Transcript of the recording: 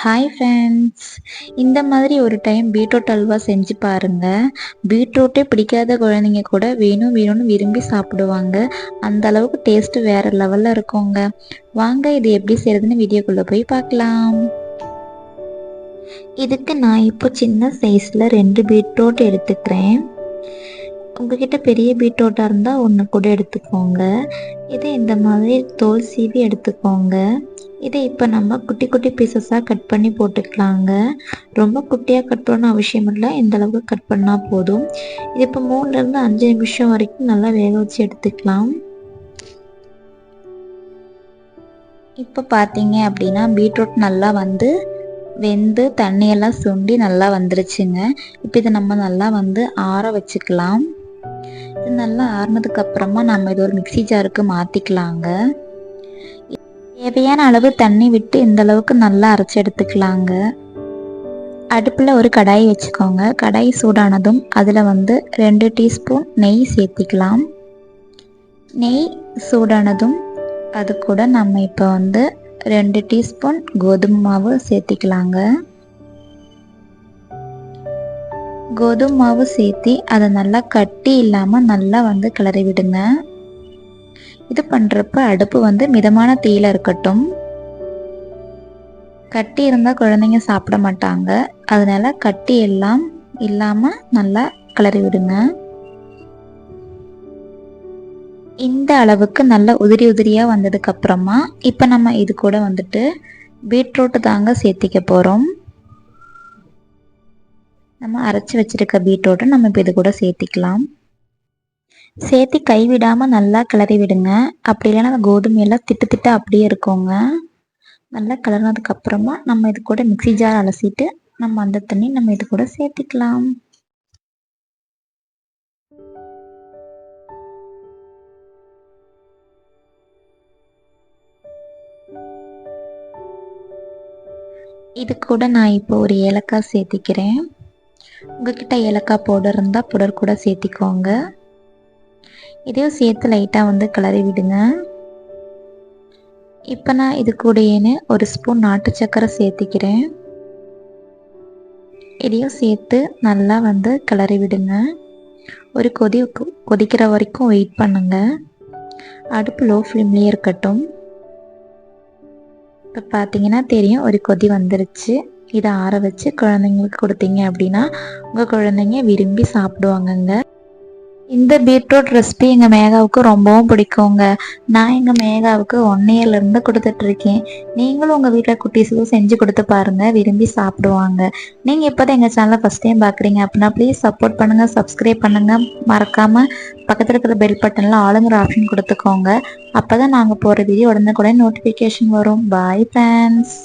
Hi friends, இந்த மாதிரி ஒரு டைம் பீட்ரூட் அல்வா செஞ்சு பாருங்கள். பீட்ரூட்டே பிடிக்காத குழந்தைங்க கூட வேணும் வேணும்னு விரும்பி சாப்பிடுவாங்க. அந்த அளவுக்கு டேஸ்ட்டு வேறு லெவலில் இருக்குங்க. வாங்க இது எப்படி செய்கிறதுன்னு வீடியோக்குள்ளே போய் பார்க்கலாம். இதுக்கு நான் இப்போ சின்ன சைஸில் 2 பீட்ரூட் எடுத்துக்கிறேன். உங்ககிட்ட பெரிய பீட்ரூட்டாக இருந்தால் ஒன்று கூட எடுத்துக்கோங்க. இதை இந்த மாதிரி தோல் சீவி எடுத்துக்கோங்க. இதை இப்போ நம்ம குட்டி குட்டி பீசஸாக கட் பண்ணி போட்டுக்கலாங்க. ரொம்ப குட்டியாக கட் பண்ண அவசியம் இல்லை, இந்த அளவுக்கு கட் பண்ணால் போதும். இது இப்போ 3லேருந்து 5 நிமிஷம் வரைக்கும் நல்லா வேக வச்சு எடுத்துக்கலாம். இப்போ பார்த்தீங்க அப்படின்னா பீட்ரூட் நல்லா வெந்து தண்ணியெல்லாம் சுண்டி நல்லா வந்துருச்சுங்க. இப்போ இதை நம்ம நல்லா ஆற வச்சுக்கலாம். இது நல்லா ஆறுனதுக்கப்புறமா நம்ம இது ஒரு மிக்சி ஜாருக்கு மாற்றிக்கலாங்க. தேவையான அளவு தண்ணி விட்டு இந்த அளவுக்கு நல்லா அரைச்சி எடுத்துக்கலாங்க. அடுப்பில் ஒரு கடாய் வச்சுக்கோங்க. கடாய் சூடானதும் அதில் 2 டீஸ்பூன் நெய் சேர்த்திக்கலாம். நெய் சூடானதும் அது கூட நம்ம இப்போ 2 டீஸ்பூன் கோதுமை மாவு சேர்த்திக்கலாங்க. கோதுமை மாவு சேர்த்தி அதை நல்லா கட்டி இல்லாமல் நல்லா கிளறி விடுங்க. இது பண்ணுறப்ப அடுப்பு மிதமான தீயில இருக்கட்டும். கட்டி இருந்தால் குழந்தைங்க சாப்பிட மாட்டாங்க, அதனால கட்டி எல்லாம் இல்லாமல் நல்லா கிளறி விடுங்க. இந்த அளவுக்கு நல்லா உதிரி உதிரியாக வந்ததுக்கப்புறமா இப்போ நம்ம இது கூட பீட்ரூட்டு தாங்க சேர்த்திக்க போகிறோம். நம்ம அரைச்சி வச்சிருக்க பீட்ரூட்டை நம்ம இப்போ இது கூட சேர்த்திக்கலாம். சேர்த்து கைவிடாமல் நல்லா கிளறி விடுங்க. அப்படி இல்லைன்னா அந்த கோதுமையெல்லாம் திட்டு அப்படியே இருக்குங்க. நல்லா கிளறினதுக்கப்புறமா நம்ம இது கூட மிக்சி ஜார் அலசிட்டு நம்ம அந்த தண்ணி நம்ம இது கூட சேர்த்திக்கலாம். இது கூட நான் இப்போ ஒரு ஏலக்காய் சேர்த்திக்கிறேன். உங்ககிட்ட ஏலக்காய் பவுடர் இருந்தால் பவுடர் கூட சேர்த்திக்கோங்க. இதையும் சேர்த்து லைட்டாக கிளறி விடுங்க. இப்போ நான் இது கூடயேன்னு ஒரு ஸ்பூன் நாட்டு சர்க்கரை சேர்த்திக்கிறேன். இதையும் சேர்த்து நல்லா கிளறி விடுங்க. ஒரு கொதிக்கிற வரைக்கும் வெயிட் பண்ணுங்க. அடுப்பு லோ ஃப்ளேம்லேயே இருக்கட்டும். இப்போ பார்த்தீங்கன்னா தெரியும், ஒரு கொதி வந்துருச்சு. இதை ஆற வச்சு குழந்தைங்களுக்கு கொடுத்தீங்க அப்படின்னா உங்கள் குழந்தைங்க விரும்பி சாப்பிடுவாங்கங்க. இந்த பீட்ரூட் ரெசிபி எங்கள் மேகாவுக்கு ரொம்பவும் பிடிக்குங்க. நான் எங்கள் மேகாவுக்கு 1 இயர்லேருந்து கொடுத்துட்ருக்கேன். நீங்களும் உங்கள் வீட்டில் குட்டீஸுக்கு செஞ்சு கொடுத்து பாருங்கள், விரும்பி சாப்பிடுவாங்க. நீங்கள் இப்போ தான் எங்கள் சேனலை ஃபஸ்ட் டைம் பார்க்குறீங்க அப்படின்னா ப்ளீஸ் சப்போர்ட் பண்ணுங்கள், சப்ஸ்கிரைப் பண்ணுங்கள். மறக்காமல் பக்கத்தில் இருக்கிற பெல் பட்டனில் ஆளுங்கிற ஆப்ஷன் கொடுத்துக்கோங்க. அப்போ தான் நாங்கள் போகிற வீடியோ உடனே நோட்டிஃபிகேஷன் வரும். Bye friends.